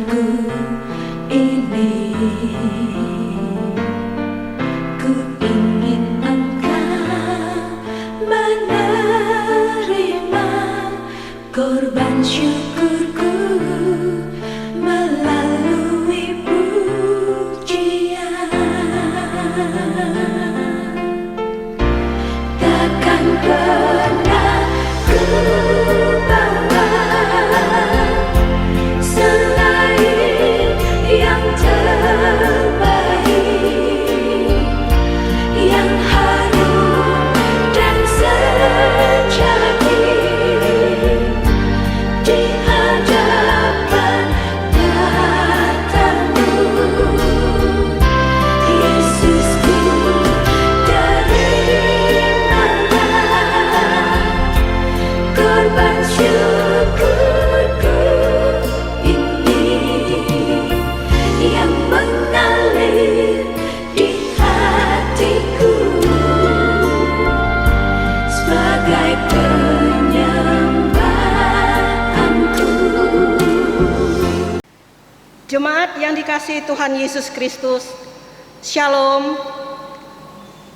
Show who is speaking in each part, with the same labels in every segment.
Speaker 1: hidupku ini. Ku ingin Engkau menerima korban syukurku melalui pujian. Takkan pernah ku bawa selain yang terbaik, yang harum dan sejati di hadapan tatamu. Yesusku, terimalah korban syukurku ini yang mengalir di hatiku sebagai penyembahanku.
Speaker 2: Jemaat yang dikasihi Tuhan Yesus Kristus, Shalom.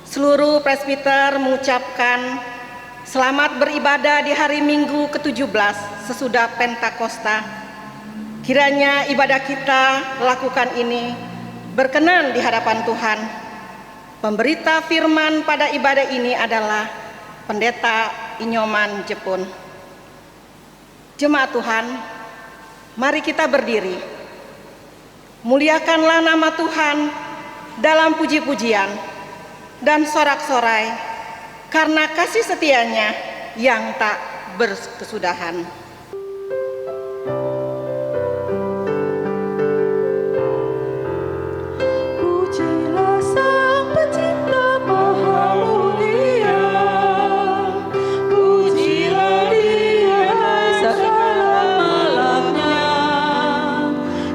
Speaker 2: Seluruh presbiter mengucapkan selamat beribadah di hari Minggu ke-17 sesudah Pentakosta. Kiranya ibadah kita lakukan ini berkenan di hadapan Tuhan. Pemberita firman pada ibadah ini adalah Pendeta Inyoman Jepun. Jemaat Tuhan, mari kita berdiri. Muliakanlah nama Tuhan dalam puji-pujian dan sorak-sorai, karena kasih setianya yang tak berkesudahan.
Speaker 1: Pujilah Sang Pencipta Maha Mulia, pujilah Dia segala alamnya,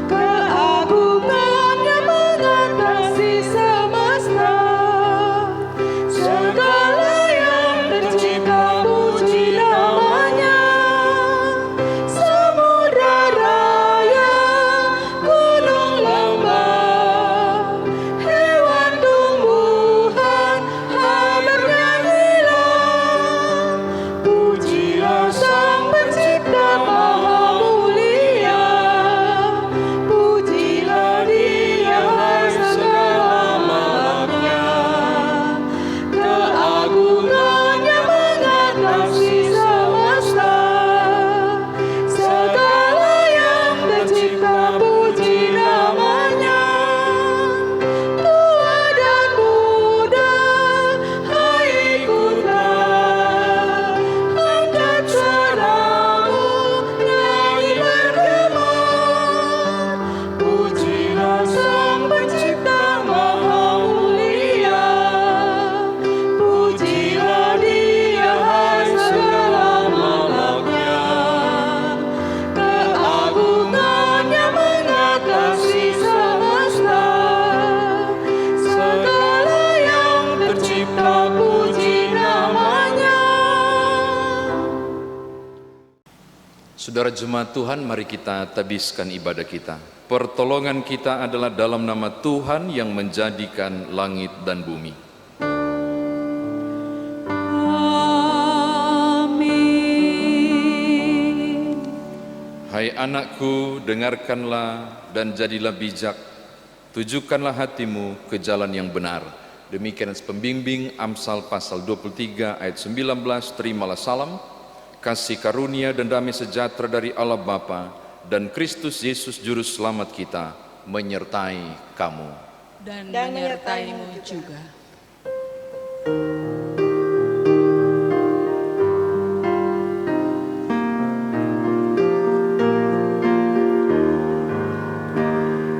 Speaker 1: keagungannya mengatasi semesta, segala yang tercipta puji namanya. Samudra raya, gunung lembah, hewan tumbuhan, bernyanyilah. Pujilah Sang Pencipta Maha Mulia, pujilah Dia segala makhluknya, keagungannya mengatasi semesta, segala yang tercipta puji namanya. Tua dan muda, hai ikutlah, angkat suaramu, nyanyi bergema. Pujilah Sang Pencipta Maha Mulia, pujilah Dia segala makhluknya, keagungannya mengatasi semesta, segala yang tercipta puji namanya.
Speaker 3: Saudara jemaat Tuhan, mari kita tabiskan ibadah kita. Pertolongan kita adalah dalam nama Tuhan yang menjadikan langit dan bumi.
Speaker 1: Amin.
Speaker 3: Hai anakku, dengarkanlah dan jadilah bijak. Tujukanlah hatimu ke jalan yang benar. Demikian pembimbing Amsal pasal 23 ayat 19. Terimalah salam, kasih karunia dan damai sejahtera dari Allah Bapa dan Kristus Yesus Juru Selamat kita menyertai kamu.
Speaker 4: dan menyertaimu juga.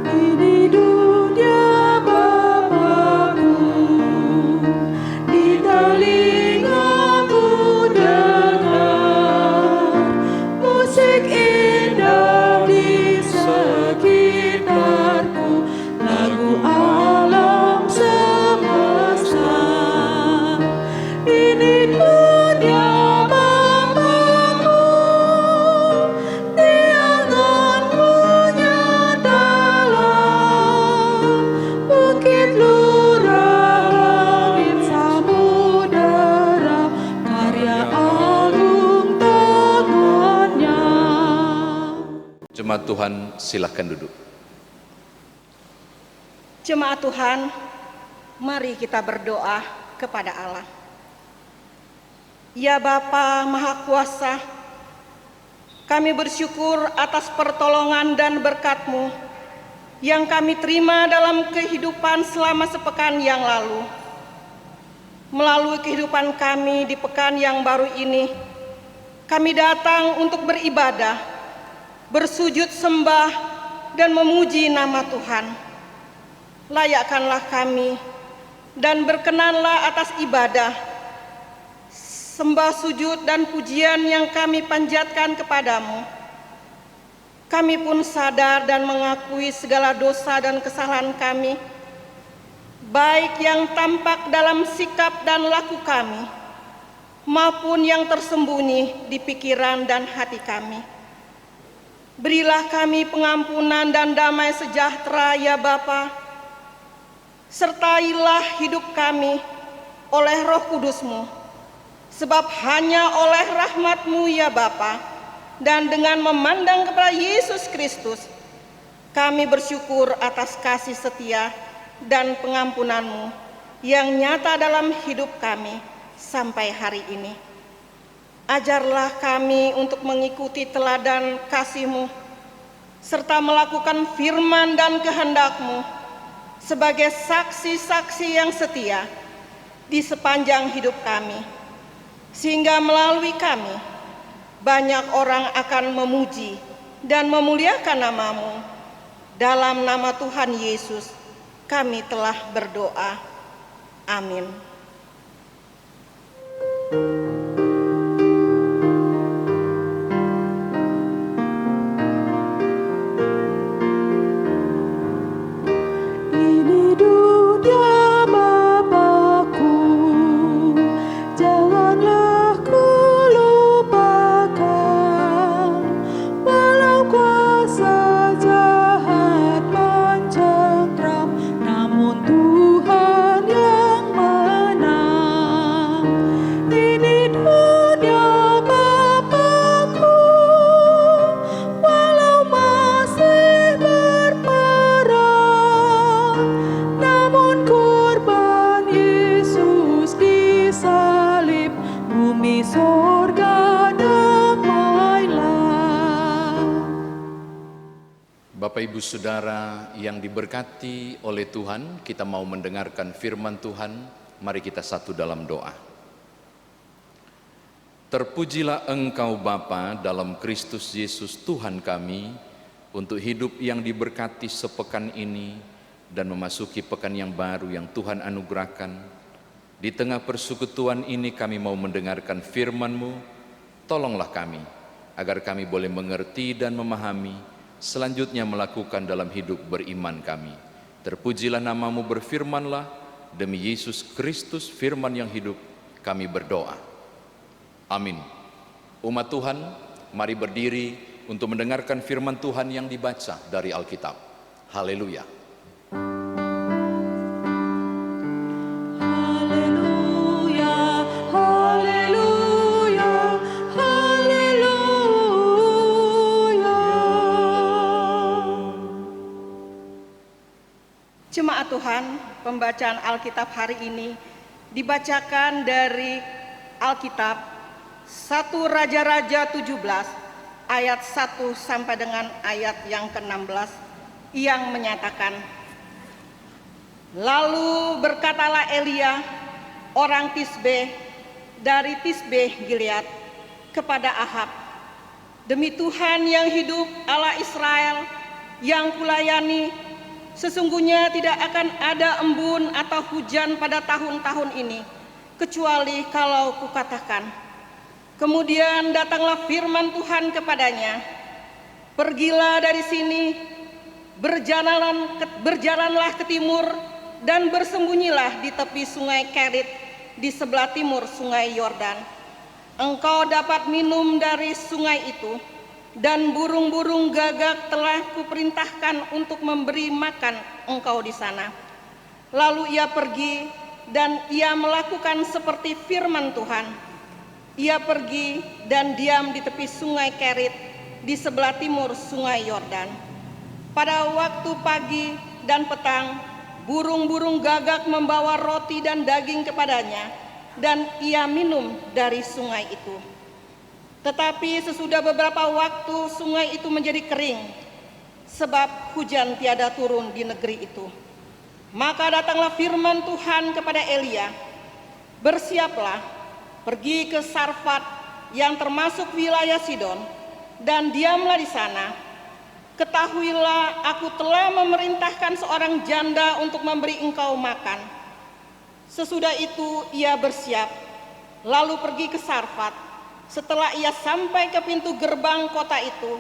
Speaker 1: Ini dunia Bapakku, di telingaku dengar musik indah di sekitarku, lagu alam semesta.
Speaker 3: Tuhan, silakan duduk.
Speaker 2: Jemaat Tuhan, mari kita berdoa kepada Allah. Ya Bapa Maha Kuasa, kami bersyukur atas pertolongan dan berkat-Mu yang kami terima dalam kehidupan selama sepekan yang lalu. Melalui kehidupan kami di pekan yang baru ini, kami datang untuk beribadah, bersujud sembah, dan memuji nama Tuhan. Layakkanlah kami dan berkenanlah atas ibadah, sembah sujud dan pujian yang kami panjatkan kepadamu. Kami pun sadar dan mengakui segala dosa dan kesalahan kami, baik yang tampak dalam sikap dan laku kami, maupun yang tersembunyi di pikiran dan hati kami. Berilah kami pengampunan dan damai sejahtera ya Bapa. Sertailah hidup kami oleh Roh Kudus-Mu, sebab hanya oleh rahmat-Mu ya Bapa, dan dengan memandang kepada Yesus Kristus, kami bersyukur atas kasih setia dan pengampunan-Mu yang nyata dalam hidup kami sampai hari ini. Ajarlah kami untuk mengikuti teladan kasih-Mu, serta melakukan firman dan kehendak-Mu sebagai saksi-saksi yang setia di sepanjang hidup kami, sehingga melalui kami banyak orang akan memuji dan memuliakan nama-Mu. Dalam nama Tuhan Yesus kami telah berdoa. Amin.
Speaker 1: Ini dunia Bapakku, janganlah ku lupakan. Walau kuasa jahat mencengkram, namun Tuhan yang menang. Ini dunia Bapakku, walau masih berperang, namun korban Yesus disalib, bumi sorga damailah.
Speaker 3: Bapak Ibu Saudara yang diberkati oleh Tuhan, kita mau mendengarkan firman Tuhan. Mari kita satu dalam doa. Terpujilah Engkau Bapa dalam Kristus Yesus Tuhan kami, untuk hidup yang diberkati sepekan ini dan memasuki pekan yang baru yang Tuhan anugerahkan. Di tengah persekutuan ini kami mau mendengarkan firman-Mu. Tolonglah kami agar kami boleh mengerti dan memahami, selanjutnya melakukan dalam hidup beriman kami. Terpujilah nama-Mu, berfirmanlah. Demi Yesus Kristus firman yang hidup kami berdoa. Amin. Umat Tuhan, mari berdiri untuk mendengarkan firman Tuhan yang dibaca dari Alkitab. Haleluya.
Speaker 1: Haleluya, haleluya, haleluya.
Speaker 2: Jemaat Tuhan, pembacaan Alkitab hari ini dibacakan dari Alkitab 1 Raja-Raja 17 ayat 1 sampai dengan ayat yang ke-16 yang menyatakan, lalu berkatalah Elia orang Tisbe dari Tisbe Gilead kepada Ahab, demi Tuhan yang hidup, Allah Israel yang kulayani, sesungguhnya tidak akan ada embun atau hujan pada tahun-tahun ini, kecuali kalau kukatakan. Kemudian datanglah firman Tuhan kepadanya, pergilah dari sini, berjalanlah ke timur, dan bersembunyilah di tepi sungai Kerit di sebelah timur sungai Yordan. Engkau dapat minum dari sungai itu, dan burung-burung gagak telah kuperintahkan untuk memberi makan engkau di sana. Lalu ia pergi dan ia melakukan seperti firman Tuhan. Ia pergi dan diam di tepi sungai Kerit di sebelah timur Sungai Yordan. Pada waktu pagi dan petang, burung-burung gagak membawa roti dan daging kepadanya, dan ia minum dari sungai itu. Tetapi sesudah beberapa waktu sungai itu menjadi kering, sebab hujan tiada turun di negeri itu. Maka datanglah firman Tuhan kepada Elia, "Bersiaplah, pergi ke Sarfat yang termasuk wilayah Sidon, dan diamlah di sana. Ketahuilah, aku telah memerintahkan seorang janda untuk memberi engkau makan." Sesudah itu ia bersiap, lalu pergi ke Sarfat. Setelah ia sampai ke pintu gerbang kota itu,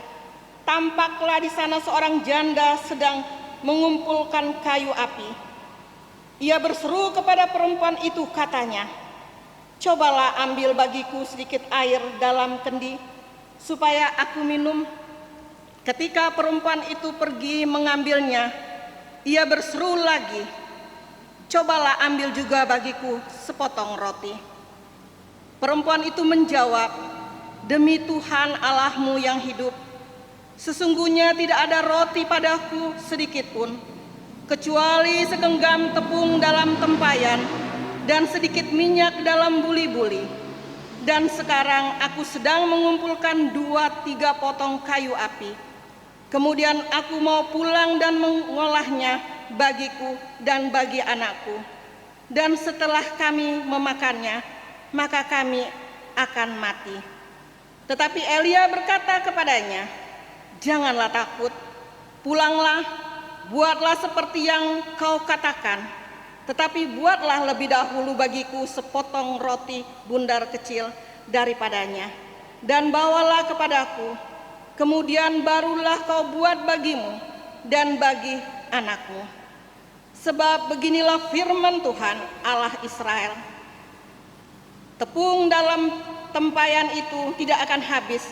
Speaker 2: tampaklah di sana seorang janda sedang mengumpulkan kayu api. Ia berseru kepada perempuan itu, katanya, "Cobalah ambil bagiku sedikit air dalam kendi, supaya aku minum." Ketika perempuan itu pergi mengambilnya, ia berseru lagi, "Cobalah ambil juga bagiku sepotong roti." Perempuan itu menjawab, "Demi Tuhan Allahmu yang hidup, sesungguhnya tidak ada roti padaku sedikit pun, kecuali segenggam tepung dalam tempayan dan sedikit minyak dalam buli-buli. Dan sekarang aku sedang mengumpulkan 2-3 potong kayu api. Kemudian aku mau pulang dan mengolahnya bagiku dan bagi anakku. Dan setelah kami memakannya, maka kami akan mati." Tetapi Elia berkata kepadanya, "Janganlah takut, pulanglah, buatlah seperti yang kau katakan. Tetapi buatlah lebih dahulu bagiku sepotong roti bundar kecil daripadanya, dan bawalah kepadaku. Kemudian barulah kau buat bagimu dan bagi anakmu. Sebab beginilah firman Tuhan Allah Israel, tepung dalam tempayan itu tidak akan habis,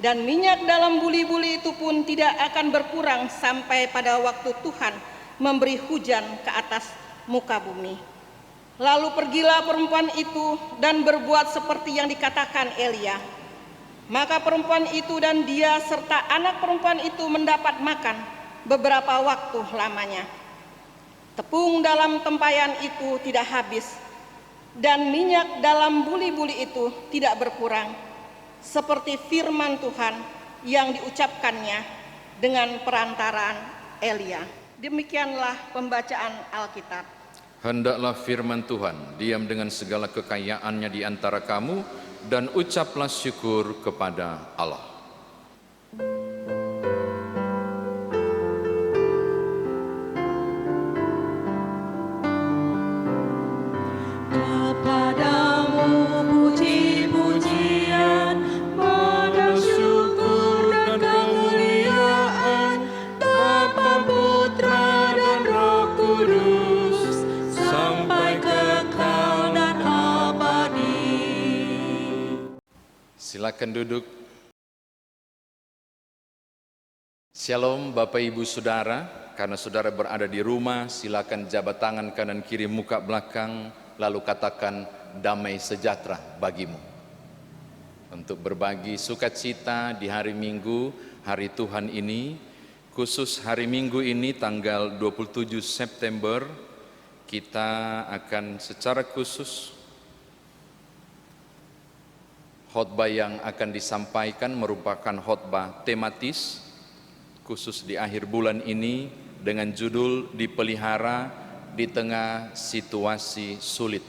Speaker 2: dan minyak dalam buli-buli itu pun tidak akan berkurang sampai pada waktu Tuhan memberi hujan ke atas muka bumi." Lalu pergilah perempuan itu dan berbuat seperti yang dikatakan Elia. Maka perempuan itu dan dia serta anak perempuan itu mendapat makan beberapa waktu lamanya. Tepung dalam tempayan itu tidak habis, dan minyak dalam buli-buli itu tidak berkurang, seperti firman Tuhan yang diucapkannya dengan perantaraan Elia. Demikianlah pembacaan Alkitab.
Speaker 3: Hendaklah firman Tuhan diam dengan segala kekayaannya di antara kamu, dan ucaplah syukur kepada Allah.
Speaker 1: Kepadamu puji-pujian, pada syukur dan kemuliaan, Bapa, Putra, dan Roh Kudus, sampai kekal dan abadi.
Speaker 3: Silakan duduk. Shalom Bapak Ibu Saudara. Karena saudara berada di rumah, silakan jabat tangan kanan kiri muka belakang, lalu katakan damai sejahtera bagimu. Untuk berbagi sukacita di hari Minggu, hari Tuhan ini, khusus hari Minggu ini tanggal 27 September, kita akan secara khusus khotbah yang akan disampaikan merupakan khotbah tematis khusus di akhir bulan ini dengan judul "Dipelihara di tengah situasi sulit".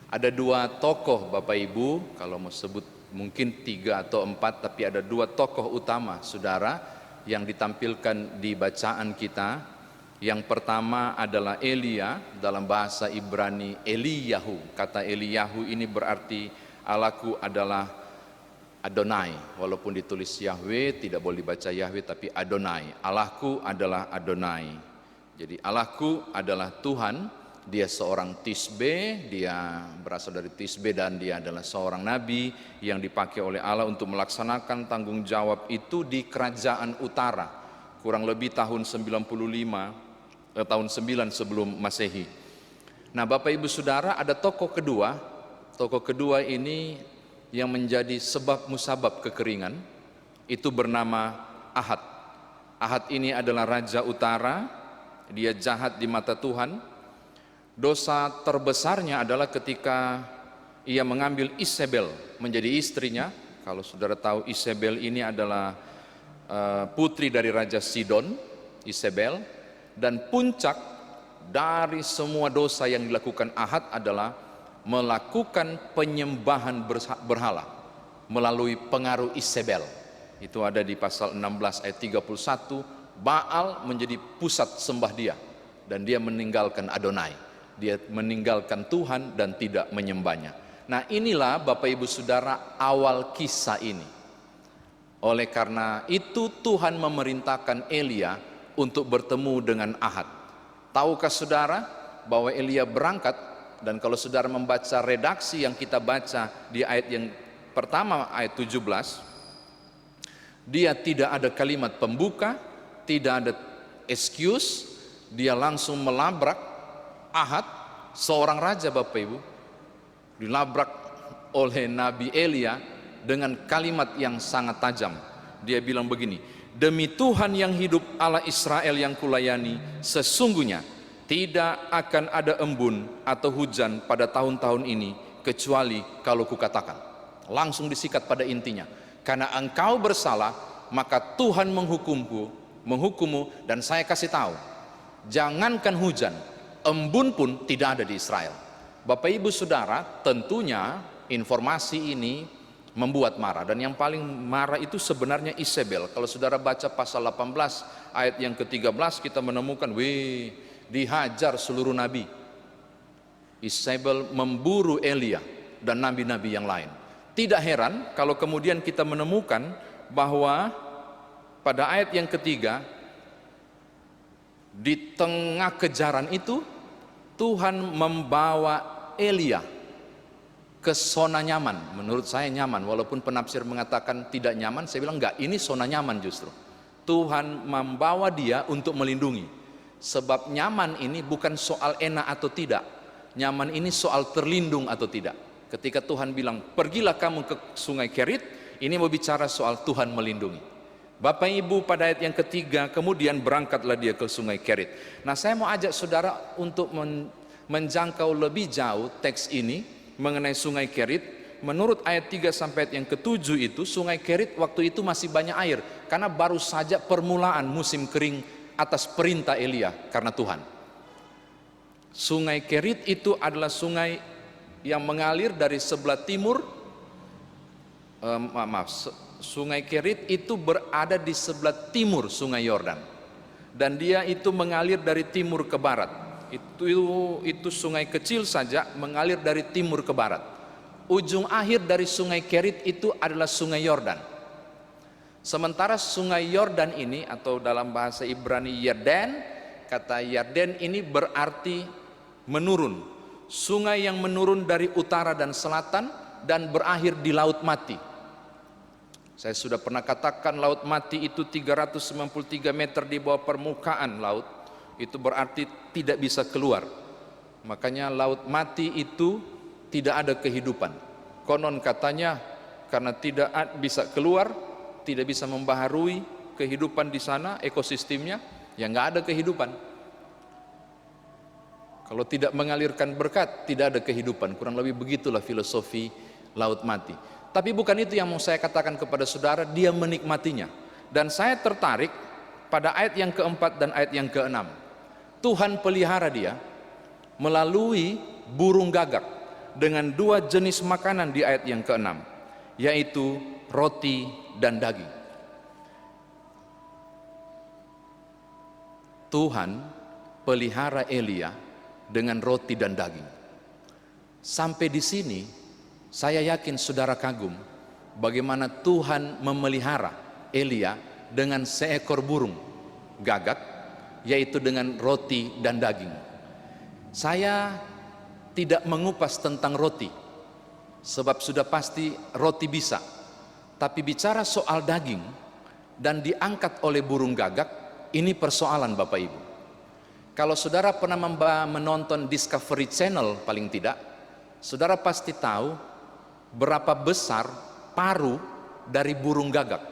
Speaker 3: Ada 2 tokoh Bapak Ibu, kalau mau sebut mungkin 3 atau 4, tapi ada 2 tokoh utama saudara yang ditampilkan di bacaan kita. Yang pertama adalah Elia, dalam bahasa Ibrani Eliyahu. Kata Eliyahu ini berarti Allahku adalah Adonai, walaupun ditulis Yahweh, tidak boleh dibaca Yahweh tapi Adonai. Allahku adalah Adonai. Jadi Allahku adalah Tuhan, dia seorang tisbe, dia berasal dari tisbe dan dia adalah seorang nabi yang dipakai oleh Allah untuk melaksanakan tanggung jawab itu di kerajaan utara, kurang lebih tahun 9 sebelum Masehi. Nah Bapak Ibu Saudara, ada tokoh kedua ini yang menjadi sebab musabab kekeringan, itu bernama Ahad. Ahad ini adalah raja utara, dia jahat di mata Tuhan. Dosa terbesarnya adalah ketika ia mengambil Isabel menjadi istrinya. Kalau saudara tahu, Isabel ini adalah putri dari Raja Sidon, Isabel. Dan puncak dari semua dosa yang dilakukan Ahad adalah melakukan penyembahan berhala melalui pengaruh Isabel. Itu ada di pasal 16 ayat 31. Baal menjadi pusat sembah dia, dan dia meninggalkan Adonai, dia meninggalkan Tuhan dan tidak menyembahnya. Nah, inilah Bapak Ibu Saudara awal kisah ini. Oleh karena itu Tuhan memerintahkan Elia untuk bertemu dengan Ahad. Tahukah saudara bahwa Elia berangkat? Dan kalau saudara membaca redaksi yang kita baca di ayat yang pertama, ayat 17, dia tidak ada kalimat pembuka, tidak ada excuse, dia langsung melabrak Ahad, seorang raja Bapak Ibu, dilabrak oleh Nabi Elia dengan kalimat yang sangat tajam. Dia bilang begini, demi Tuhan yang hidup, Allah Israel yang kulayani, sesungguhnya tidak akan ada embun atau hujan pada tahun-tahun ini, kecuali kalau kukatakan. Langsung disikat pada intinya, karena engkau bersalah, maka Tuhan menghukummu, dan saya kasih tahu, jangankan hujan, embun pun tidak ada di Israel. Bapak Ibu Saudara, tentunya informasi ini membuat marah, dan yang paling marah itu sebenarnya Isabel. Kalau saudara baca pasal 18 ayat yang ke-13, kita menemukan dihajar seluruh nabi. Isabel memburu Elia dan nabi-nabi yang lain. Tidak heran kalau kemudian kita menemukan bahwa pada ayat yang ketiga, di tengah kejaran itu Tuhan membawa Elia ke zona nyaman. Menurut saya nyaman, walaupun penafsir mengatakan tidak nyaman. Saya bilang enggak, ini zona nyaman justru. Tuhan membawa dia untuk melindungi. Sebab nyaman ini bukan soal enak atau tidak, nyaman ini soal terlindung atau tidak. Ketika Tuhan bilang pergilah kamu ke sungai Kerit, ini mau bicara soal Tuhan melindungi. Bapak Ibu, pada ayat yang ketiga kemudian berangkatlah dia ke sungai Kerit. Nah, saya mau ajak saudara untuk menjangkau lebih jauh teks ini mengenai sungai Kerit. Menurut ayat 3 sampai ayat yang ke-7 itu, sungai Kerit waktu itu masih banyak air, karena baru saja permulaan musim kering atas perintah Elia karena Tuhan. Sungai Kerit itu adalah sungai yang mengalir dari sebelah timur. Sungai Kerit itu berada di sebelah timur sungai Yordan, dan dia itu mengalir dari timur ke barat. Itu sungai kecil saja mengalir dari timur ke barat. Ujung akhir dari sungai Kerit itu adalah sungai Yordan. Sementara sungai Yordan ini, atau dalam bahasa Ibrani Yarden, kata Yarden ini berarti menurun. Sungai yang menurun dari utara dan selatan dan berakhir di Laut Mati. Saya sudah pernah katakan Laut Mati itu 393 meter di bawah permukaan laut. Itu berarti tidak bisa keluar. Makanya Laut Mati itu tidak ada kehidupan. Konon katanya karena tidak bisa keluar, tidak bisa membaharui kehidupan di sana, ekosistemnya, ya nggak ada kehidupan. Kalau tidak mengalirkan berkat, tidak ada kehidupan. Kurang lebih begitulah filosofi Laut Mati. Tapi bukan itu yang mau saya katakan kepada saudara, dia menikmatinya. Dan saya tertarik pada ayat yang keempat dan ayat yang keenam. Tuhan pelihara dia melalui burung gagak dengan dua jenis makanan di ayat yang keenam, yaitu roti dan daging. Tuhan pelihara Elia dengan roti dan daging. Sampai di sini saya yakin saudara kagum bagaimana Tuhan memelihara Elia dengan seekor burung gagak, yaitu dengan roti dan daging. Saya tidak mengupas tentang roti, sebab sudah pasti roti bisa. Tapi bicara soal daging dan diangkat oleh burung gagak, ini persoalan Bapak Ibu. Kalau saudara pernah menonton Discovery Channel, paling tidak, saudara pasti tahu berapa besar paru dari burung gagak.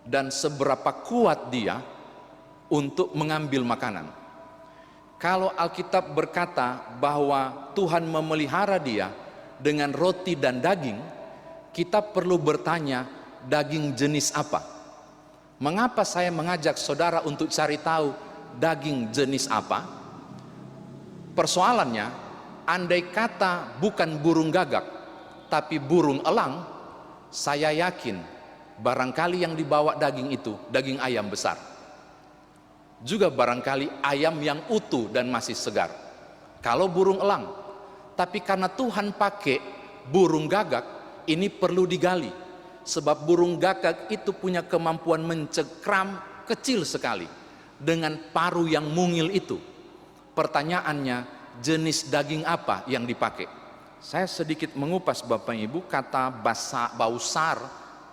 Speaker 3: dan seberapa kuat dia untuk mengambil makanan. Kalau Alkitab berkata bahwa Tuhan memelihara dia dengan roti dan daging, kita perlu bertanya, daging jenis apa? Mengapa saya mengajak saudara untuk cari tahu daging jenis apa? Persoalannya, andai kata bukan burung gagak, tapi burung elang, saya yakin barangkali yang dibawa daging itu daging ayam besar. Juga barangkali ayam yang utuh dan masih segar. Kalau burung elang, tapi karena Tuhan pakai burung gagak, ini perlu digali. Sebab burung gagak itu punya kemampuan mencengkram kecil sekali dengan paruh yang mungil itu. Pertanyaannya, jenis daging apa yang dipakai? Saya sedikit mengupas Bapak Ibu, kata bausar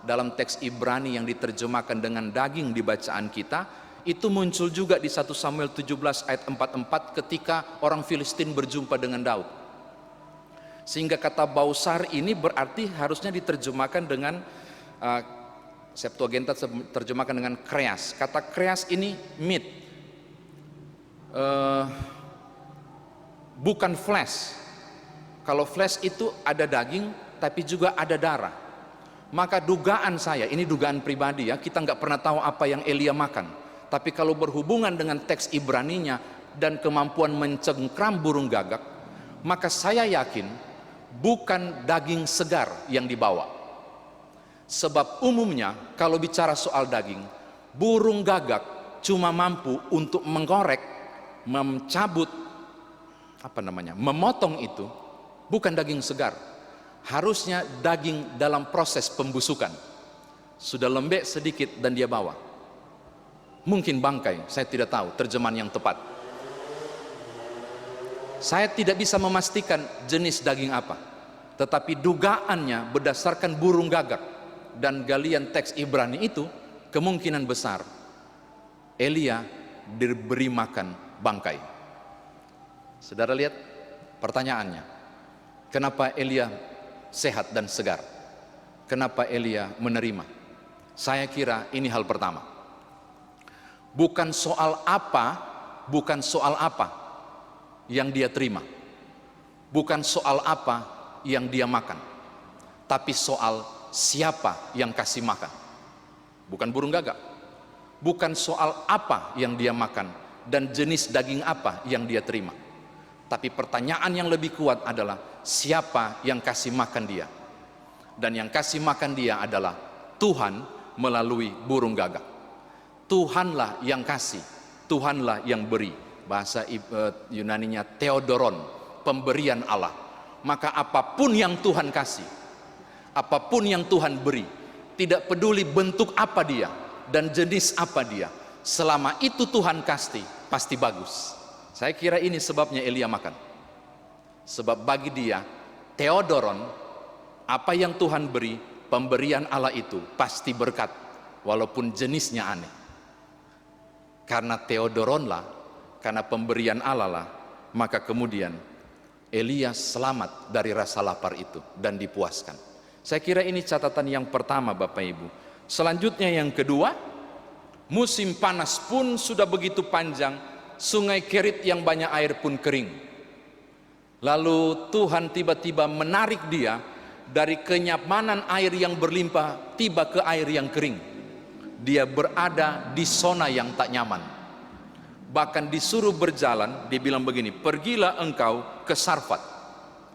Speaker 3: dalam teks Ibrani yang diterjemahkan dengan daging di bacaan kita, itu muncul juga di 1 Samuel 17 ayat 44 ketika orang Filistin berjumpa dengan Daud. Sehingga kata bausar ini berarti harusnya diterjemahkan dengan Septuaginta terjemahkan dengan kreas. Kata kreas ini meat, bukan flesh. Kalau flesh itu ada daging tapi juga ada darah. Maka dugaan saya, ini dugaan pribadi ya, kita nggak pernah tahu apa yang Elia makan. Tapi kalau berhubungan dengan teks Ibraninya dan kemampuan mencengkram burung gagak, maka saya yakin bukan daging segar yang dibawa. Sebab umumnya kalau bicara soal daging, burung gagak cuma mampu untuk mengorek, mencabut, memotong itu, bukan daging segar. Harusnya daging dalam proses pembusukan. Sudah lembek sedikit dan dia bawa. Mungkin bangkai, saya tidak tahu terjemahan yang tepat. Saya tidak bisa memastikan jenis daging apa, tetapi dugaannya berdasarkan burung gagak dan galian teks Ibrani itu, kemungkinan besar Elia diberi makan bangkai. Saudara lihat pertanyaannya, kenapa Elia sehat dan segar? Kenapa Elia menerima? Saya kira ini hal pertama. Bukan soal apa yang dia terima, bukan soal apa yang dia makan, tapi soal siapa yang kasih makan. Bukan burung gagak, bukan soal apa yang dia makan dan jenis daging apa yang dia terima, tapi pertanyaan yang lebih kuat adalah siapa yang kasih makan dia. Dan yang kasih makan dia adalah Tuhan melalui burung gagak. Tuhanlah yang kasih, Tuhanlah yang beri. Bahasa Yunaninya Theodoron, pemberian Allah. Maka apapun yang Tuhan kasih, apapun yang Tuhan beri, tidak peduli bentuk apa dia dan jenis apa dia, selama itu Tuhan kasih, pasti bagus. Saya kira ini sebabnya Elia makan. Sebab bagi dia, Theodoron, apa yang Tuhan beri, pemberian Allah itu pasti berkat, walaupun jenisnya aneh. Karena Theodoronlah, karena pemberian Allah lah, maka kemudian Elia selamat dari rasa lapar itu dan dipuaskan. Saya kira ini catatan yang pertama Bapak Ibu. Selanjutnya yang kedua, musim panas pun sudah begitu panjang, sungai Kerit yang banyak air pun kering. Lalu Tuhan tiba-tiba menarik dia dari kenyamanan air yang berlimpah tiba ke air yang kering. Dia berada di zona yang tak nyaman. Bahkan disuruh berjalan, dia bilang begini, pergilah engkau ke Sarfat.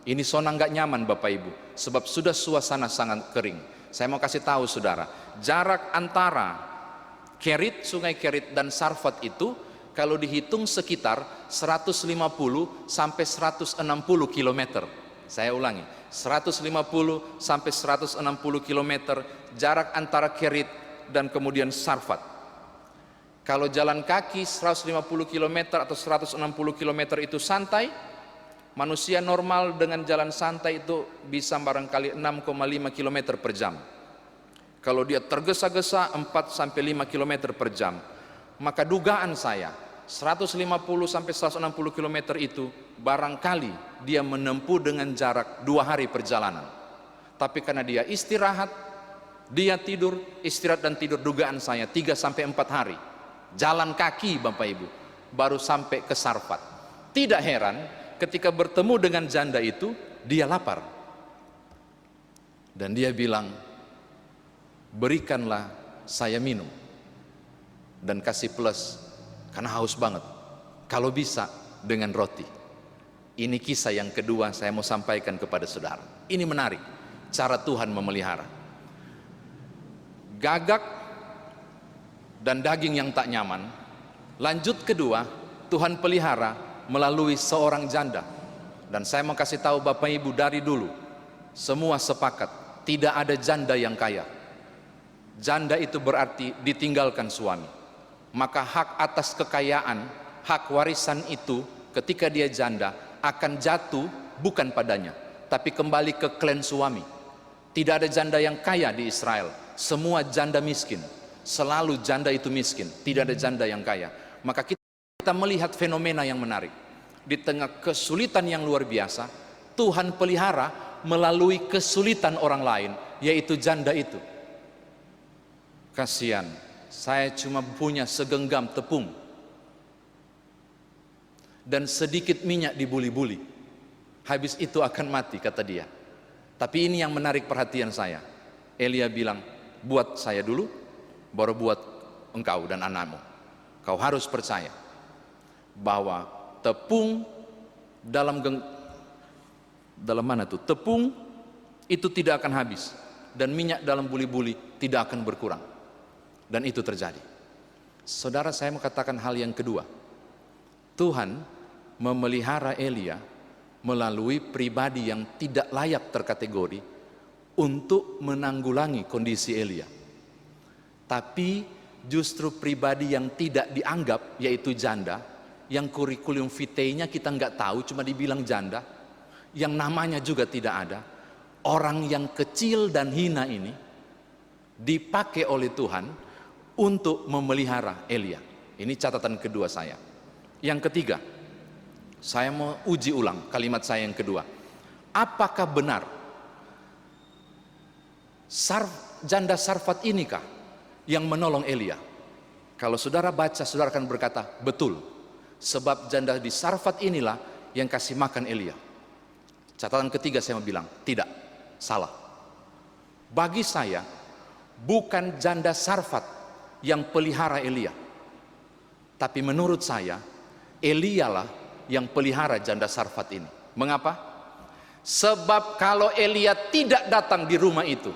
Speaker 3: Ini zona nggak nyaman Bapak Ibu, sebab sudah suasana sangat kering. Saya mau kasih tahu saudara, jarak antara Kerit, sungai Kerit dan Sarfat itu kalau dihitung sekitar 150 sampai 160 km. Saya ulangi, 150 sampai 160 km jarak antara Kerit dan kemudian Sarfat. Kalau jalan kaki 150 km atau 160 km itu santai, manusia normal dengan jalan santai itu bisa barangkali 6,5 km per jam. Kalau dia tergesa-gesa 4 sampai 5 km per jam. Maka dugaan saya 150 sampai 160 km itu barangkali dia menempuh dengan jarak 2 hari perjalanan. Tapi karena dia istirahat, Dia tidur, istirahat dan tidur, dugaan saya 3-4 hari. Jalan kaki Bapak Ibu, baru sampai ke Sarfat. Tidak heran ketika bertemu dengan janda itu, dia lapar. Dan dia bilang, berikanlah saya minum. Dan kasih plus, karena haus banget. Kalau bisa dengan roti. Ini kisah yang kedua saya mau sampaikan kepada saudara. Ini menarik, cara Tuhan memelihara. Gagak dan daging yang tak nyaman. Lanjut kedua, Tuhan pelihara melalui seorang janda. Dan saya mau kasih tahu Bapak Ibu dari dulu, semua sepakat, tidak ada janda yang kaya. Janda itu berarti ditinggalkan suami. Maka hak atas kekayaan, hak warisan itu ketika dia janda akan jatuh bukan padanya, tapi kembali ke klan suami. Tidak ada janda yang kaya di Israel, semua janda miskin. Selalu janda itu miskin, tidak ada janda yang kaya. Maka kita melihat fenomena yang menarik. Di tengah kesulitan yang luar biasa, Tuhan pelihara melalui kesulitan orang lain, yaitu janda itu. Kasihan, saya cuma punya segenggam tepung dan sedikit minyak dibuli-buli. Habis itu akan mati, kata dia. Tapi ini yang menarik perhatian saya. Elia bilang, buat saya dulu, baru buat engkau dan anakmu. Kau harus percaya bahwa tepung dalam mana tuh? Tepung itu tidak akan habis, dan minyak dalam buli-buli tidak akan berkurang. Dan itu terjadi. Saudara, saya mau katakan hal yang kedua. Tuhan memelihara Elia melalui pribadi yang tidak layak terkategori untuk menanggulangi kondisi Elia. Tapi justru pribadi yang tidak dianggap, yaitu janda, yang kurikulum vitae-nya kita nggak tahu, cuma dibilang janda, yang namanya juga tidak ada. Orang yang kecil dan hina ini dipakai oleh Tuhan untuk memelihara Elia. Ini catatan kedua saya. Yang ketiga, saya mau uji ulang kalimat saya yang kedua. Apakah benar janda Sarfat inikah yang menolong Elia? Kalau saudara baca, saudara akan berkata, betul. Sebab janda di Sarfat inilah yang kasih makan Elia. Catatan ketiga saya mau bilang, tidak, salah. Bagi saya, bukan janda Sarfat yang pelihara Elia. Tapi menurut saya, Elia lah yang pelihara janda Sarfat ini. Mengapa? Sebab kalau Elia tidak datang di rumah itu,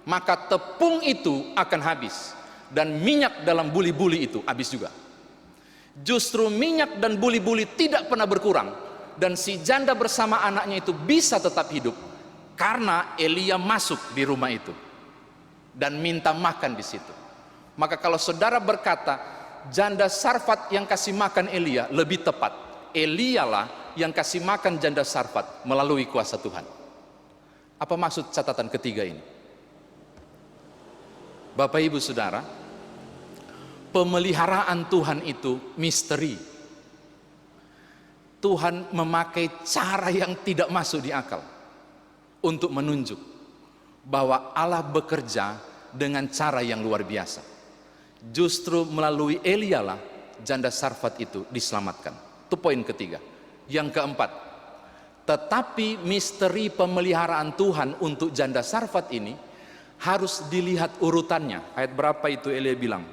Speaker 3: maka tepung itu akan habis, dan minyak dalam buli-buli itu habis juga. Justru minyak dan buli-buli tidak pernah berkurang, dan si janda bersama anaknya itu bisa tetap hidup karena Elia masuk di rumah itu dan minta makan di situ. Maka kalau saudara berkata janda Sarfat yang kasih makan Elia, lebih tepat Elia lah yang kasih makan janda Sarfat melalui kuasa Tuhan. Apa maksud catatan ketiga ini? Bapak Ibu Saudara, pemeliharaan Tuhan itu misteri. Tuhan memakai cara yang tidak masuk di akal untuk menunjuk bahwa Allah bekerja dengan cara yang luar biasa. Justru melalui Elia lah janda Sarfat itu diselamatkan. Itu poin ketiga. Yang keempat, tetapi misteri pemeliharaan Tuhan untuk janda Sarfat ini harus dilihat urutannya. Ayat berapa itu Elia bilang?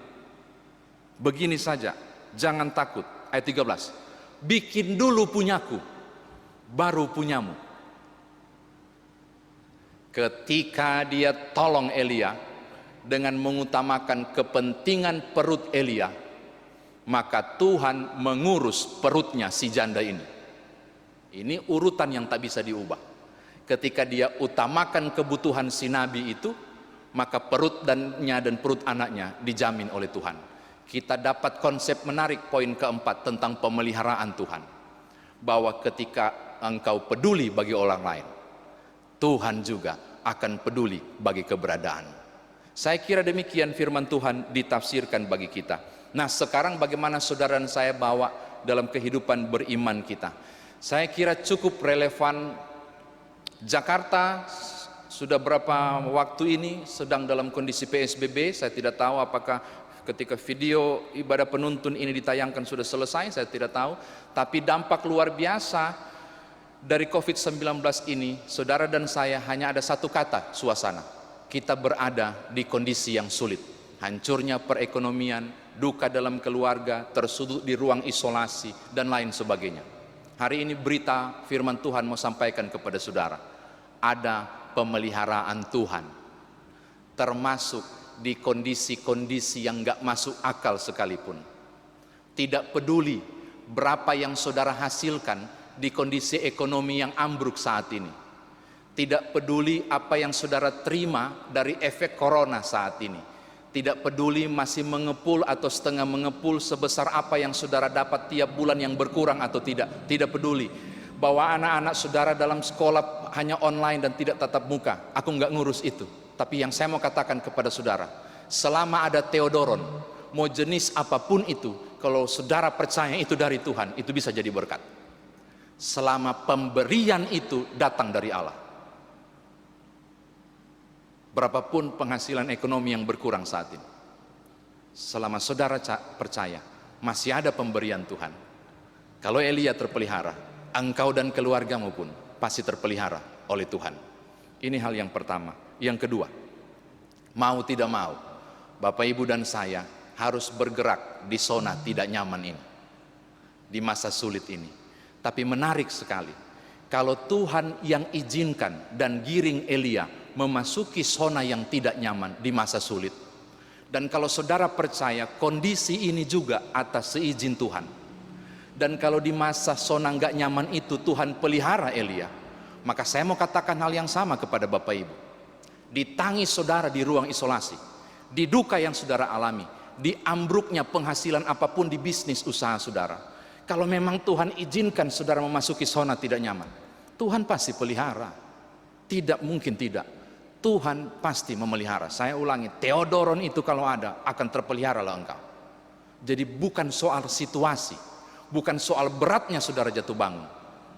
Speaker 3: Begini saja, jangan takut. Ayat 13, bikin dulu punyaku, baru punyamu. Ketika dia tolong Elia dengan mengutamakan kepentingan perut Elia, maka Tuhan mengurus perutnya si janda ini. Ini urutan yang tak bisa diubah. Ketika dia utamakan kebutuhan si nabi itu, maka perutnya dan perut anaknya dijamin oleh Tuhan. Kita dapat konsep menarik poin keempat tentang pemeliharaan Tuhan, bahwa ketika engkau peduli bagi orang lain, Tuhan juga akan peduli bagi keberadaan. Saya kira demikian firman Tuhan ditafsirkan bagi kita. Nah, sekarang bagaimana saudara dan saya bawa dalam kehidupan beriman kita? Saya kira cukup relevan. Jakarta sudah berapa waktu ini sedang dalam kondisi PSBB. Saya tidak tahu apakah ketika video ibadah penuntun ini ditayangkan sudah selesai, saya tidak tahu. Tapi dampak luar biasa dari COVID-19 ini, saudara dan saya hanya ada satu kata, suasana. Kita berada di kondisi yang sulit. Hancurnya perekonomian, duka dalam keluarga, tersudut di ruang isolasi, dan lain sebagainya. Hari ini berita firman Tuhan mau sampaikan kepada saudara. Ada pemeliharaan Tuhan, termasuk di kondisi-kondisi yang gak masuk akal sekalipun. Tidak peduli berapa yang saudara hasilkan di kondisi ekonomi yang ambruk saat ini. Tidak peduli apa yang saudara terima dari efek corona saat ini. Tidak peduli masih mengepul atau setengah mengepul sebesar apa yang saudara dapat tiap bulan yang berkurang atau tidak. Tidak peduli bahwa anak-anak saudara dalam sekolah hanya online dan tidak tatap muka. Aku nggak ngurus itu. Tapi yang saya mau katakan kepada saudara, selama ada Theodoron, mau jenis apapun itu, kalau saudara percaya itu dari Tuhan, itu bisa jadi berkat. Selama pemberian itu datang dari Allah. Berapapun penghasilan ekonomi yang berkurang saat ini, selama saudara percaya masih ada pemberian Tuhan. Kalau Elia terpelihara, engkau dan keluargamu pun pasti terpelihara oleh Tuhan. Ini hal yang pertama. Yang kedua, mau tidak mau, Bapak Ibu dan saya harus bergerak di zona tidak nyaman ini, di masa sulit ini. Tapi menarik sekali, kalau Tuhan yang izinkan dan giring Elia memasuki zona yang tidak nyaman di masa sulit, dan kalau saudara percaya kondisi ini juga atas seizin Tuhan, dan kalau di masa zona nggak nyaman itu Tuhan pelihara Elia, maka saya mau katakan hal yang sama kepada Bapak Ibu. Di tangis saudara di ruang isolasi, di duka yang saudara alami, di ambruknya penghasilan apapun di bisnis usaha saudara, kalau memang Tuhan izinkan saudara memasuki zona tidak nyaman, Tuhan pasti pelihara. Tidak mungkin tidak. Tuhan pasti memelihara. Saya ulangi, Theodoron itu kalau ada akan terpelihara lah engkau. Jadi bukan soal situasi, bukan soal beratnya saudara jatuh bangun.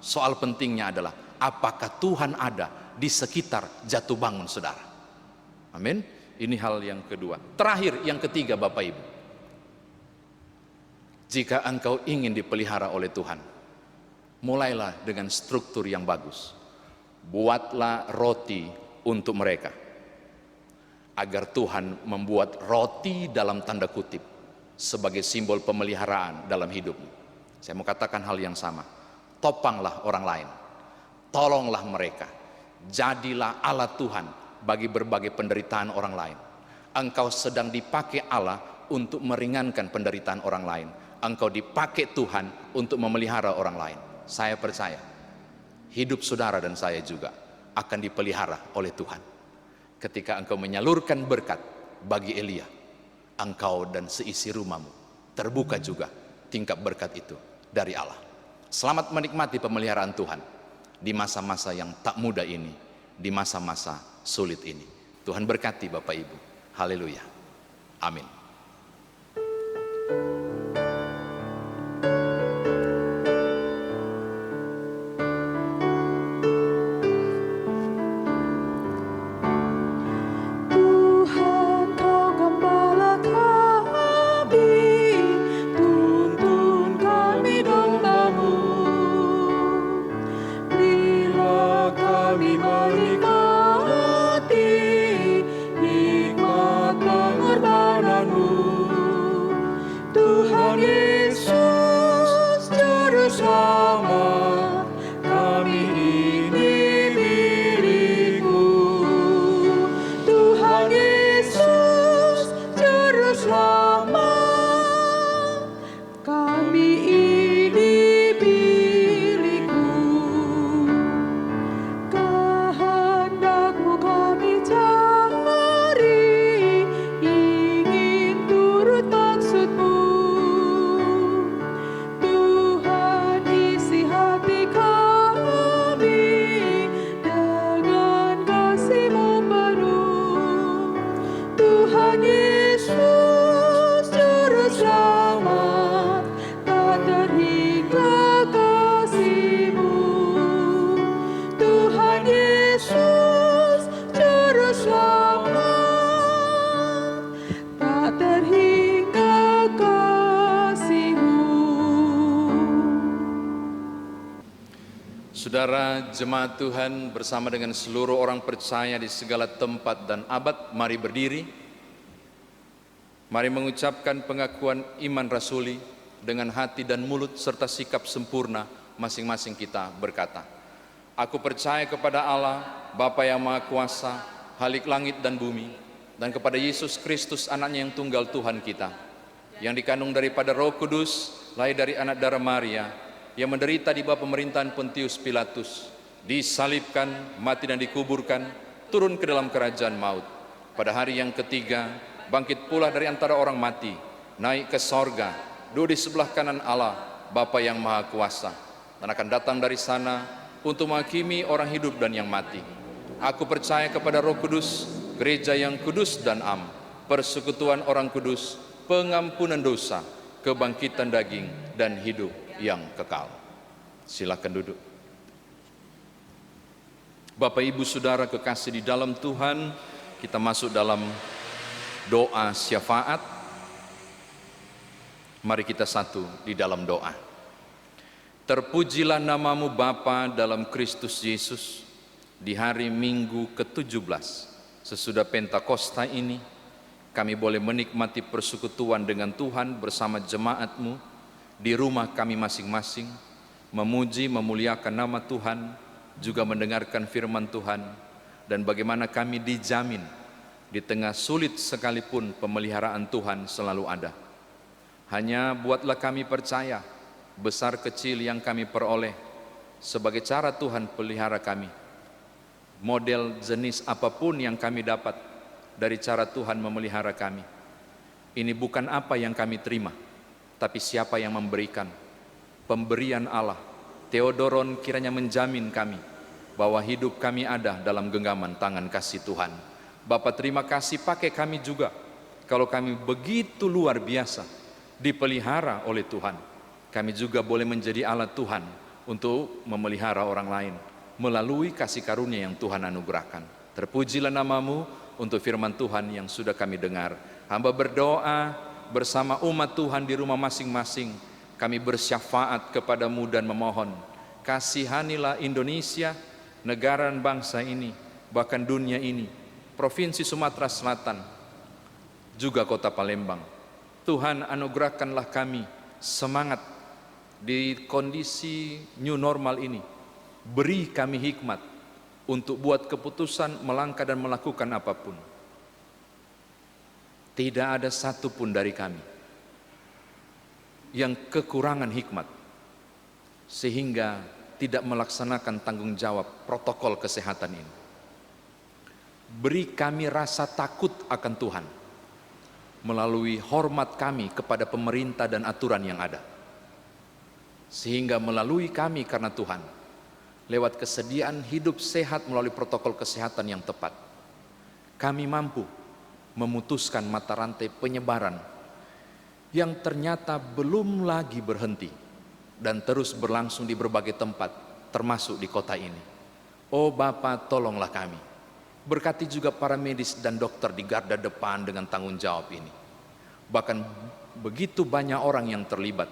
Speaker 3: Soal pentingnya adalah apakah Tuhan ada di sekitar jatuh bangun saudara. Amin. Ini hal yang kedua. Terakhir, yang ketiga Bapak Ibu. Jika engkau ingin dipelihara oleh Tuhan, mulailah dengan struktur yang bagus. Buatlah roti untuk mereka, agar Tuhan membuat roti dalam tanda kutip sebagai simbol pemeliharaan dalam hidupmu. Saya mau katakan hal yang sama. Topanglah orang lain, tolonglah mereka, jadilah alat Tuhan bagi berbagai penderitaan orang lain. Engkau sedang dipakai Allah untuk meringankan penderitaan orang lain. Engkau dipakai Tuhan untuk memelihara orang lain. Saya percaya hidup saudara dan saya juga akan dipelihara oleh Tuhan. Ketika engkau menyalurkan berkat bagi Elia, engkau dan seisi rumahmu terbuka juga tingkap berkat itu dari Allah. Selamat menikmati pemeliharaan Tuhan di masa-masa yang tak mudah ini, di masa-masa sulit ini. Tuhan berkati Bapak Ibu. Haleluya. Amin.
Speaker 1: Tuhan
Speaker 3: Saudara jemaat Tuhan bersama dengan seluruh orang percaya di segala tempat dan abad, mari berdiri. Mari mengucapkan pengakuan iman rasuli dengan hati dan mulut serta sikap sempurna masing-masing kita berkata, Aku percaya kepada Allah, Bapa yang Maha Kuasa, Khalik langit dan bumi, dan kepada Yesus Kristus anaknya yang tunggal Tuhan kita, yang dikandung daripada Roh Kudus, lahir dari anak darah Maria, yang menderita di bawah pemerintahan Pontius Pilatus, disalibkan, mati dan dikuburkan, turun ke dalam kerajaan maut. Pada hari yang ketiga, bangkit pula dari antara orang mati, naik ke sorga, duduk di sebelah kanan Allah, Bapa yang Maha Kuasa, dan akan datang dari sana untuk menghakimi orang hidup dan yang mati. Aku percaya kepada Roh Kudus, gereja yang kudus dan am, persekutuan orang kudus, pengampunan dosa, kebangkitan daging, dan hidup yang kekal. Silakan duduk. Bapak Ibu Saudara kekasih di dalam Tuhan, kita masuk dalam doa syafaat. Mari kita satu di dalam doa. Terpujilah namamu Bapa dalam Kristus Yesus. Di hari Minggu ke-17 sesudah Pentakosta ini, kami boleh menikmati persekutuan dengan Tuhan bersama jemaat-Mu di rumah kami masing-masing, memuji, memuliakan nama Tuhan, juga mendengarkan firman Tuhan, dan bagaimana kami dijamin di tengah sulit sekalipun pemeliharaan Tuhan selalu ada. Hanya buatlah kami percaya, besar kecil yang kami peroleh, sebagai cara Tuhan pelihara kami. Model jenis apapun yang kami dapat dari cara Tuhan memelihara kami, ini bukan apa yang kami terima, tapi siapa yang memberikan. Pemberian Allah. Theodoron kiranya menjamin kami bahwa hidup kami ada dalam genggaman tangan kasih Tuhan. Bapa terima kasih, pakai kami juga. Kalau kami begitu luar biasa dipelihara oleh Tuhan, kami juga boleh menjadi alat Tuhan untuk memelihara orang lain melalui kasih karunia yang Tuhan anugerahkan. Terpujilah namamu untuk firman Tuhan yang sudah kami dengar. Hamba berdoa bersama umat Tuhan di rumah masing-masing. Kami bersyafaat kepadamu dan memohon, kasihanilah Indonesia, negara dan bangsa ini, bahkan dunia ini, Provinsi Sumatera Selatan, juga kota Palembang. Tuhan anugerahkanlah kami semangat di kondisi new normal ini. Beri kami hikmat untuk buat keputusan, melangkah dan melakukan apapun. Tidak ada satupun dari kami yang kekurangan hikmat sehingga tidak melaksanakan tanggung jawab protokol kesehatan ini. Beri kami rasa takut akan Tuhan melalui hormat kami kepada pemerintah dan aturan yang ada, sehingga melalui kami karena Tuhan, lewat kesediaan hidup sehat melalui protokol kesehatan yang tepat, kami mampu memutuskan mata rantai penyebaran yang ternyata belum lagi berhenti dan terus berlangsung di berbagai tempat, termasuk di kota ini. Oh Bapa, tolonglah kami. Berkati juga para medis dan dokter di garda depan dengan tanggung jawab ini. Bahkan begitu banyak orang yang terlibat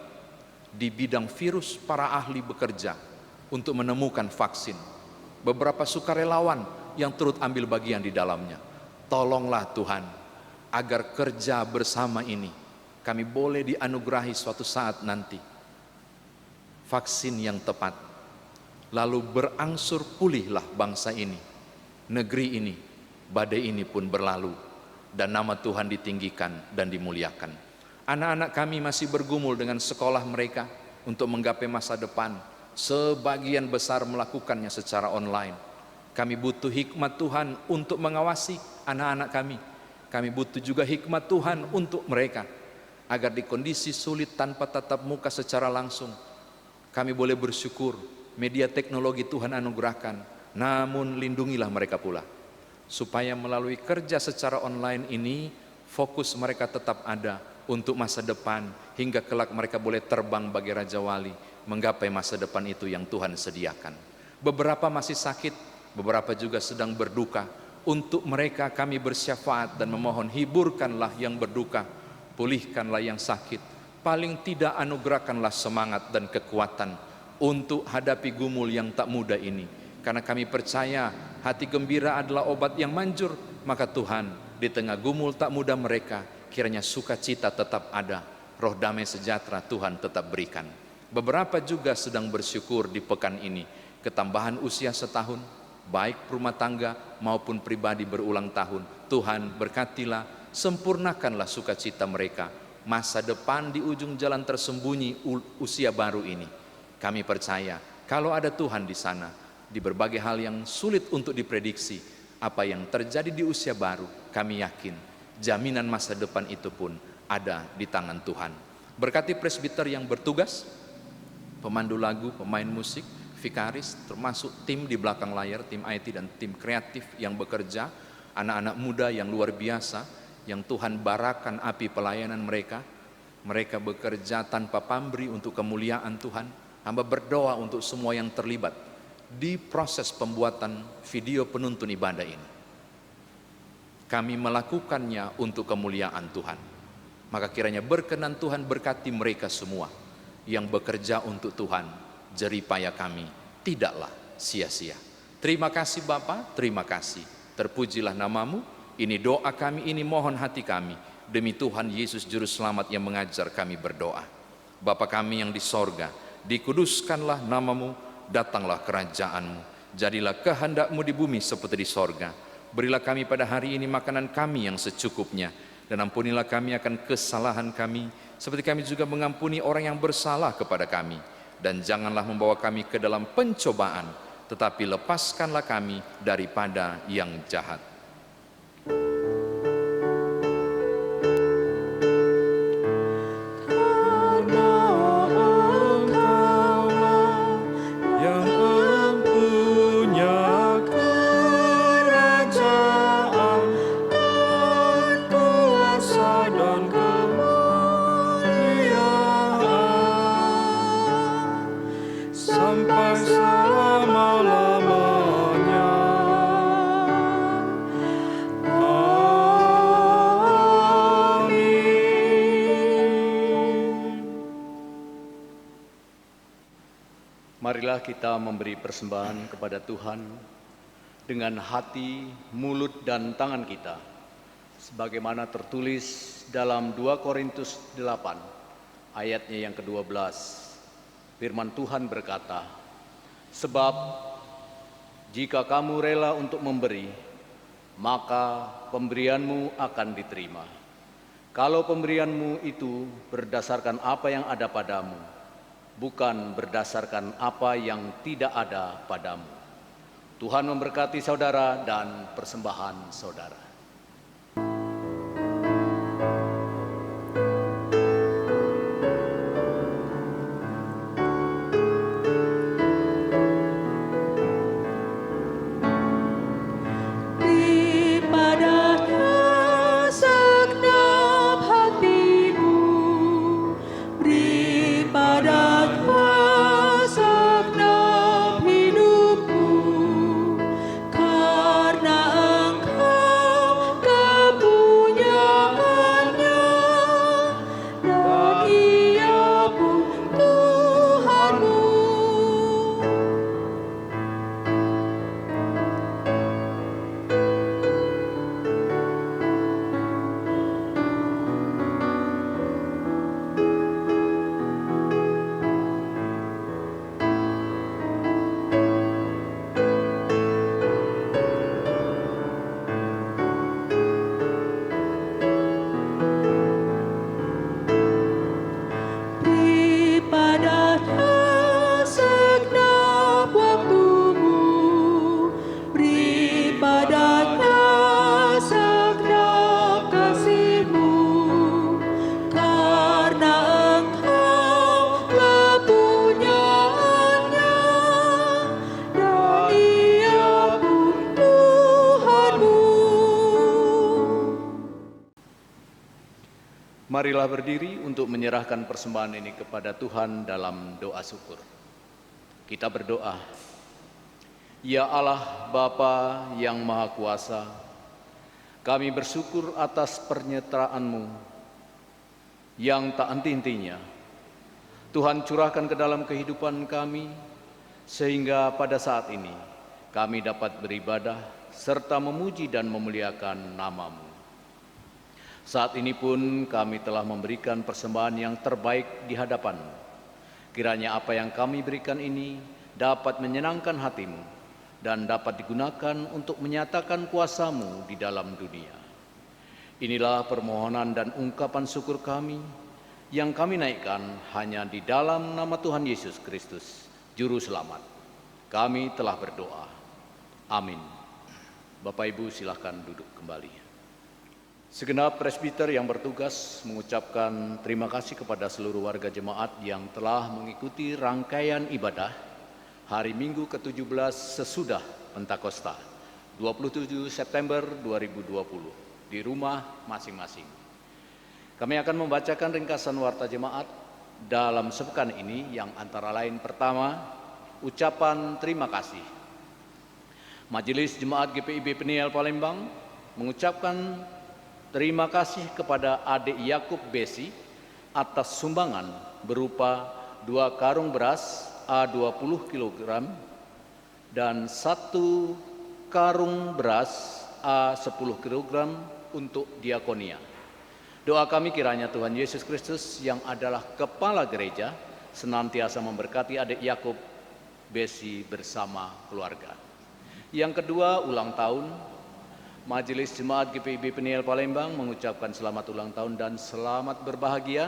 Speaker 3: di bidang virus, para ahli bekerja untuk menemukan vaksin. Beberapa sukarelawan yang turut ambil bagian di dalamnya. Tolonglah Tuhan, agar kerja bersama ini kami boleh dianugerahi suatu saat nanti vaksin yang tepat. Lalu berangsur pulihlah bangsa ini, negeri ini, badai ini pun berlalu, dan nama Tuhan ditinggikan dan dimuliakan. Anak-anak kami masih bergumul dengan sekolah mereka untuk menggapai masa depan. Sebagian besar melakukannya secara online. Kami butuh hikmat Tuhan untuk mengawasi anak-anak kami. Kami butuh juga hikmat Tuhan untuk mereka, agar di kondisi sulit tanpa tatap muka secara langsung, kami boleh bersyukur media teknologi Tuhan anugerahkan. Namun lindungilah mereka pula, supaya melalui kerja secara online ini, fokus mereka tetap ada untuk masa depan, hingga kelak mereka boleh terbang bagi Raja Wali, menggapai masa depan itu yang Tuhan sediakan. Beberapa masih sakit, beberapa juga sedang berduka. Untuk mereka kami bersyafaat dan memohon, hiburkanlah yang berduka, pulihkanlah yang sakit, paling tidak anugerahkanlah semangat dan kekuatan untuk hadapi gumul yang tak mudah ini. Karena kami percaya hati gembira adalah obat yang manjur, maka Tuhan di tengah gumul tak mudah mereka, kiranya sukacita tetap ada, roh damai sejahtera Tuhan tetap berikan. Beberapa juga sedang bersyukur di pekan ini, ketambahan usia setahun, baik rumah tangga maupun pribadi berulang tahun. Tuhan berkatilah, sempurnakanlah sukacita mereka, masa depan di ujung jalan tersembunyi usia baru ini. Kami percaya kalau ada Tuhan di sana, di berbagai hal yang sulit untuk diprediksi, apa yang terjadi di usia baru, kami yakin jaminan masa depan itu pun ada di tangan Tuhan. Berkati presbiter yang bertugas, pemandu lagu, pemain musik, vikaris, termasuk tim di belakang layar, tim IT dan tim kreatif yang bekerja, anak-anak muda yang luar biasa, yang Tuhan barakan api pelayanan mereka. Mereka bekerja tanpa pamrih untuk kemuliaan Tuhan. Hamba berdoa untuk semua yang terlibat di proses pembuatan video penuntun ibadah ini. Kami melakukannya untuk kemuliaan Tuhan. Maka kiranya berkenan Tuhan berkati mereka semua yang bekerja untuk Tuhan. Jerih payah kami tidaklah sia-sia. Terima kasih Bapa, terima kasih. Terpujilah namamu. Ini doa kami, ini mohon hati kami. Demi Tuhan Yesus Juru Selamat yang mengajar kami berdoa. Bapa kami yang di sorga, dikuduskanlah namamu, datanglah kerajaanmu, jadilah kehendakmu di bumi seperti di sorga. Berilah kami pada hari ini makanan kami yang secukupnya, dan ampunilah kami akan kesalahan kami, seperti kami juga mengampuni orang yang bersalah kepada kami. Dan janganlah membawa kami ke dalam pencobaan, tetapi lepaskanlah kami daripada yang jahat.
Speaker 5: Marilah kita memberi persembahan kepada Tuhan dengan hati, mulut, dan tangan kita, sebagaimana tertulis dalam 2 Korintus 8 ayatnya yang ke-12. Firman Tuhan berkata, "Sebab jika kamu rela untuk memberi, maka pemberianmu akan diterima. Kalau pemberianmu itu berdasarkan apa yang ada padamu, bukan berdasarkan apa yang tidak ada padamu." Tuhan memberkati saudara dan persembahan saudara. Marilah berdiri untuk menyerahkan persembahan ini kepada Tuhan dalam doa syukur. Kita berdoa. Ya Allah Bapa yang Maha Kuasa, kami bersyukur atas penyertaan-Mu yang tak henti-hentinya Tuhan curahkan ke dalam kehidupan kami, sehingga pada saat ini kami dapat beribadah serta memuji dan memuliakan nama-Mu. Saat ini pun kami telah memberikan persembahan yang terbaik di hadapan-Mu. Kiranya apa yang kami berikan ini dapat menyenangkan hati-Mu dan dapat digunakan untuk menyatakan kuasa-Mu di dalam dunia. Inilah permohonan dan ungkapan syukur kami yang kami naikkan hanya di dalam nama Tuhan Yesus Kristus, Juru Selamat. Kami telah berdoa. Amin. Bapak Ibu silahkan duduk kembali. Segenap presbiter yang bertugas mengucapkan terima kasih kepada seluruh warga jemaat yang telah mengikuti rangkaian ibadah hari Minggu ke-17 sesudah Pentakosta 27 September 2020 di rumah masing-masing. Kami akan membacakan ringkasan warta jemaat dalam sepekan ini yang antara lain pertama, ucapan terima kasih. Majelis Jemaat GPIB Peniel Palembang mengucapkan terima kasih kepada Adik Yakub Besi atas sumbangan berupa 2 karung beras A20 kg dan 1 karung beras A10 kg untuk diakonia. Doa kami kiranya Tuhan Yesus Kristus yang adalah Kepala Gereja senantiasa memberkati Adik Yakub Besi bersama keluarga. Yang kedua, ulang tahun. Majelis Jemaat GPIB Peniel Palembang mengucapkan selamat ulang tahun dan selamat berbahagia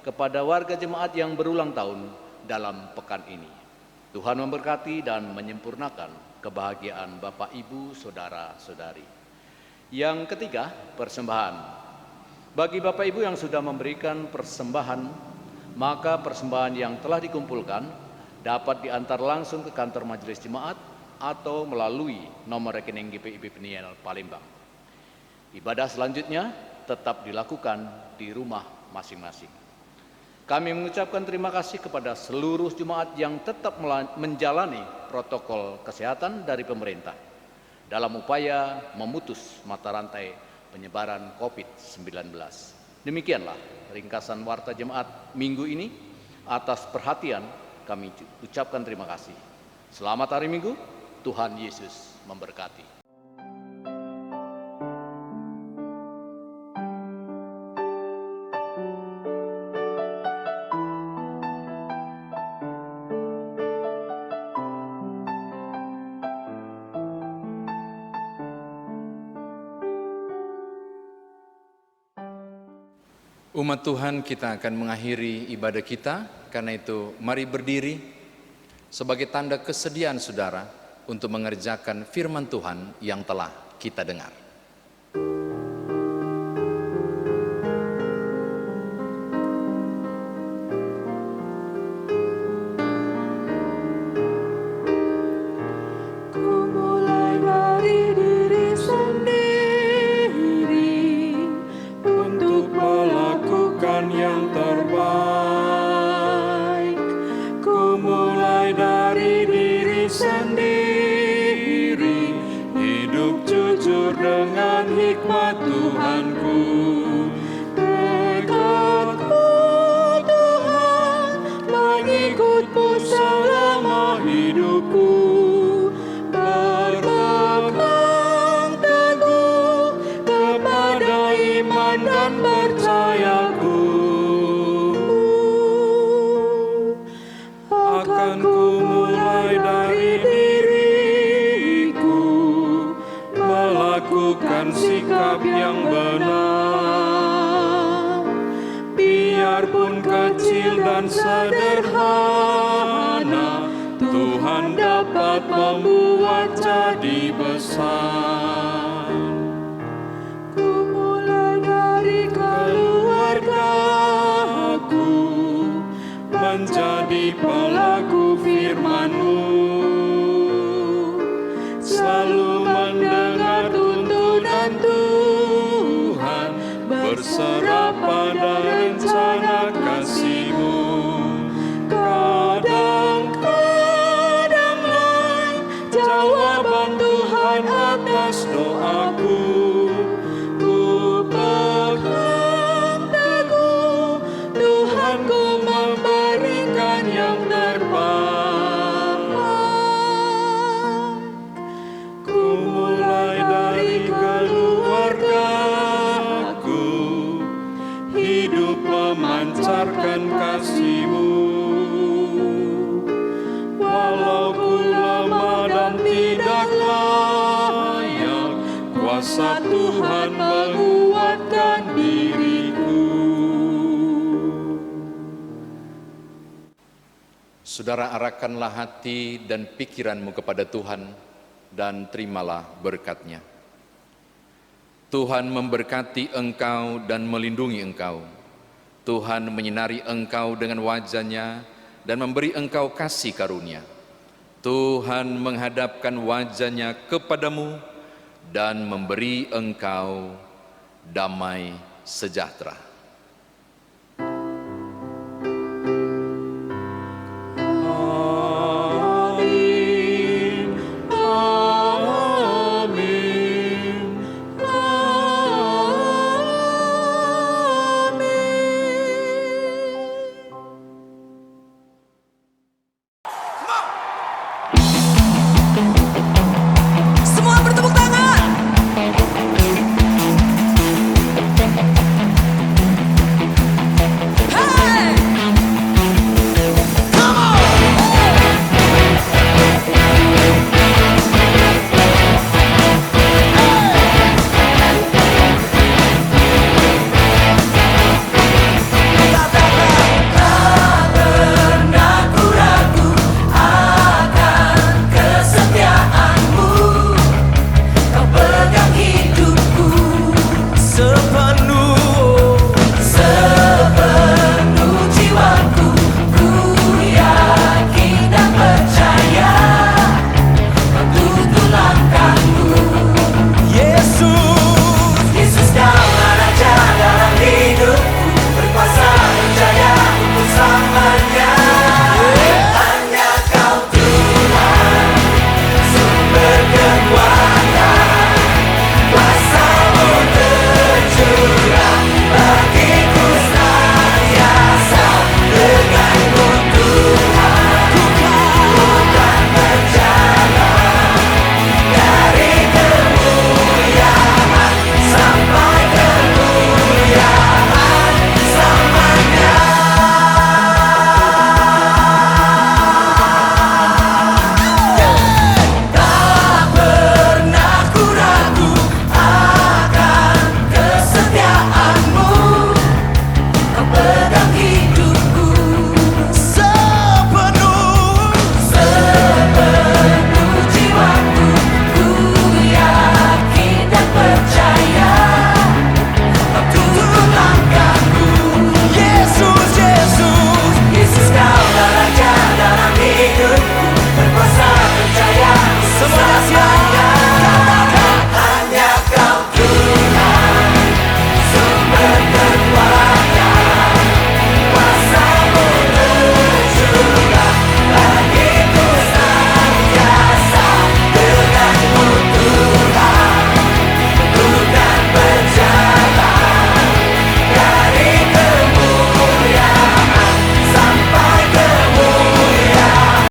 Speaker 5: kepada warga jemaat yang berulang tahun dalam pekan ini. Tuhan memberkati dan menyempurnakan kebahagiaan Bapak, Ibu, Saudara-saudari. Yang ketiga, persembahan. Bagi Bapak Ibu yang sudah memberikan persembahan, maka persembahan yang telah dikumpulkan dapat diantar langsung ke kantor Majelis Jemaat atau melalui nomor rekening GPIB Peniel Palembang. Ibadah selanjutnya tetap dilakukan di rumah masing-masing. Kami mengucapkan terima kasih kepada seluruh jemaat yang tetap menjalani protokol kesehatan dari pemerintah dalam upaya memutus mata rantai penyebaran COVID-19. Demikianlah ringkasan warta jemaat minggu ini. Atas perhatian kami ucapkan terima kasih. Selamat hari Minggu. Tuhan Yesus memberkati.
Speaker 3: Umat Tuhan, kita akan mengakhiri ibadah kita. Karena itu mari berdiri sebagai tanda kesediaan saudara untuk mengerjakan firman Tuhan yang telah kita dengar.
Speaker 1: Ku mulai dari diri sendiri untuk melakukan yang terbaik. Ku mulai dari diri sendiri, hidup jujur dengan hikmat Tuhanku. Dekatku Tuhan, mengikutmu selama hidupku. Berpegang teguh kepada iman dan percayaku. Akan ku mulai dari diriku, melakukan sikap yang benar. Biarpun kecil dan sederhana, Tuhan dapat membuat jadi besar. Ku mulai dari keluargaku, menjadi pelaku firman-Mu, selalu mendengar tuntunan Tuhan, berserah pada rencana kasih-Mu. Kadang-kadanglah jawaban Tuhan atas doaku. Ku pegang teguh, Tuhanku memberikan Kuasa Tuhan menguatkan diriku.
Speaker 3: Saudara, arahkanlah hati dan pikiranmu kepada Tuhan dan terimalah berkat-Nya. Tuhan memberkati engkau dan melindungi engkau. Tuhan menyinari engkau dengan wajah-Nya dan memberi engkau kasih karunia. Tuhan menghadapkan wajah-Nya kepadamu dan memberi engkau damai sejahtera.